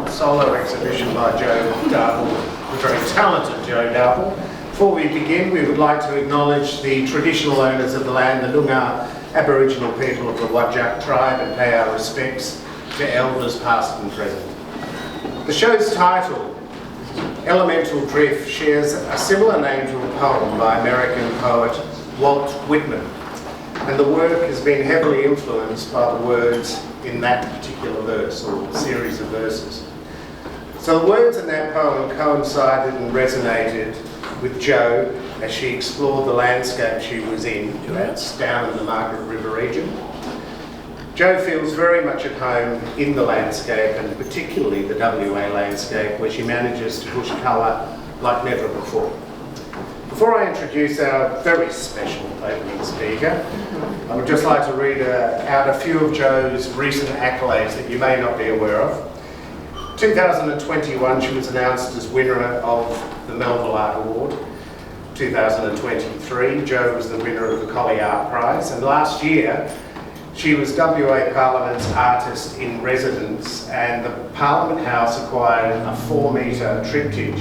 solo exhibition by Joe Darvall, the very talented Joe Darvall. Before we begin, we would like to acknowledge the traditional owners of the land, the Noongar Aboriginal people of the Whadjuk tribe, and pay our respects to elders past and present. The show's title, Elemental Drift, shares a similar name to a poem by American poet Walt Whitman, and the work has been heavily influenced by the words in that particular verse, or series of verses. So the words in that poem coincided and resonated with Jo as she explored the landscape she was in. That's down in the Margaret River region. Jo feels very much at home in the landscape, and particularly the WA landscape, where she manages to push colour like never before. Before I introduce our very special opening speaker, I would just like to read out a few of Jo's recent accolades that you may not be aware of. 2021, she was announced as winner of the Melville Art Award. 2023, Jo was the winner of the Collie Art Prize, and last year she was WA Parliament's Artist in Residence, and the Parliament House acquired a 4-metre triptych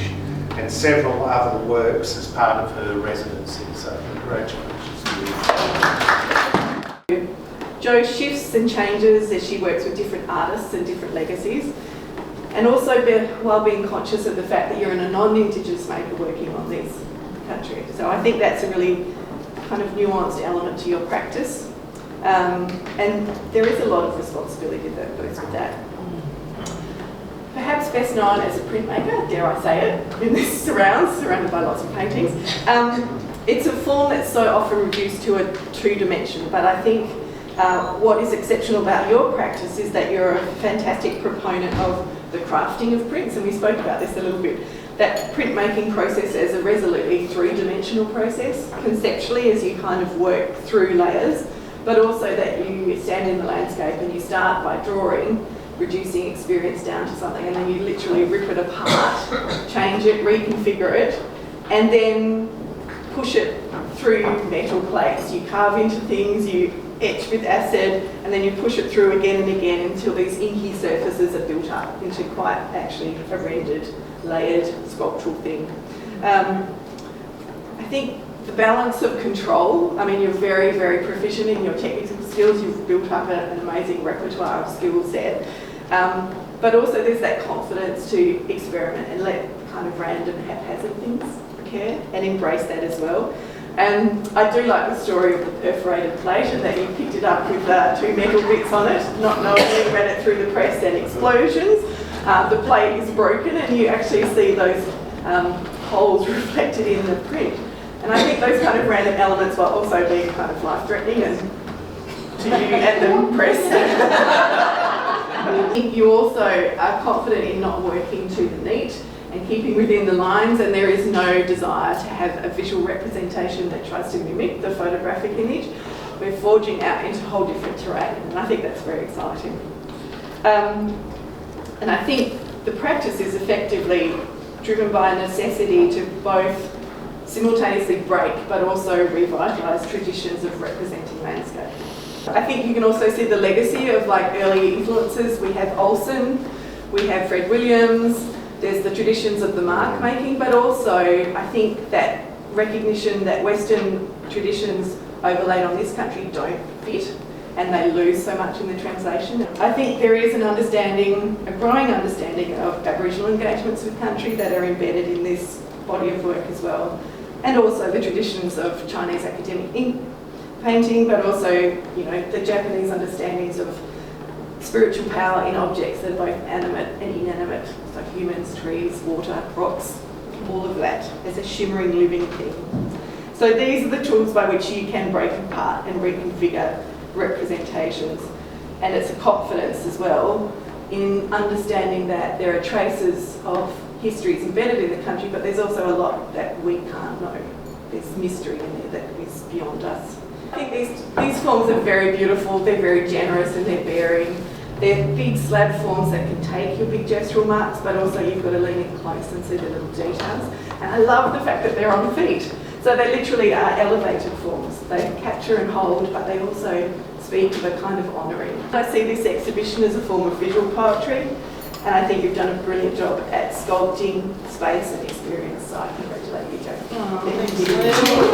and several other works as part of her residency, so congratulations to you. Jo shifts and changes as she works with different artists and different legacies, and also while being conscious of the fact that you're a non-Indigenous maker working on this country. So I think that's a really kind of nuanced element to your practice, and there is a lot of responsibility that goes with that. Perhaps best known as a printmaker, dare I say it, in this surrounded by lots of paintings. It's a form that's so often reduced to a 2-dimension, but I think what is exceptional about your practice is that you're a fantastic proponent of the crafting of prints, and we spoke about this a little bit. That printmaking process is a resolutely 3-dimensional process, conceptually as you kind of work through layers, but also that you stand in the landscape and you start by drawing, reducing experience down to something, and then you literally rip it apart, change it, reconfigure it, and then push it through metal plates. You carve into things, you etch with acid, and then you push it through again and again until these inky surfaces are built up into quite actually a rendered, layered sculptural thing. I think the balance of control, I mean, you're very, very proficient in your technical skills. You've built up an amazing repertoire of skill set. But also there's that confidence to experiment and let kind of random haphazard things occur and embrace that as well. And I do like the story of the perforated plate, and that you picked it up with 2 metal bits on it, not knowing you ran it through the press and explosions. The plate is broken and you actually see those holes reflected in the print. And I think those kind of random elements, while also being kind of life-threatening and to you and the press, you also are confident in not working to the neat and keeping within the lines, and there is no desire to have a visual representation that tries to mimic the photographic image. We're forging out into a whole different terrain, and I think that's very exciting. And I think the practice is effectively driven by a necessity to both simultaneously break but also revitalise traditions of representing landscape. I think you can also see the legacy of like early influences. We have Olsen, we have Fred Williams, there's the traditions of the mark making, but also I think that recognition that Western traditions overlaid on this country don't fit, and they lose so much in the translation. I think there is an understanding, a growing understanding of Aboriginal engagements with country that are embedded in this body of work as well, and also the traditions of Chinese academic ink painting, but also, you know, the Japanese understandings of spiritual power in objects that are both animate and inanimate, so humans, trees, water, rocks, all of that as a shimmering living thing. So these are the tools by which you can break apart and reconfigure representations, and it's a confidence as well in understanding that there are traces of histories embedded in the country, but there's also a lot that we can't know. There's mystery in there that is beyond us. I think these forms are very beautiful, they're very generous in their bearing. They're big slab forms that can take your big gestural marks, but also you've got to lean in close and see the little details. And I love the fact that they're on feet. So they literally are elevated forms. They capture and hold, but they also speak of a kind of honouring. I see this exhibition as a form of visual poetry, And I think you've done a brilliant job at sculpting space and experience, so I congratulate you, Jo. Oh, thank you.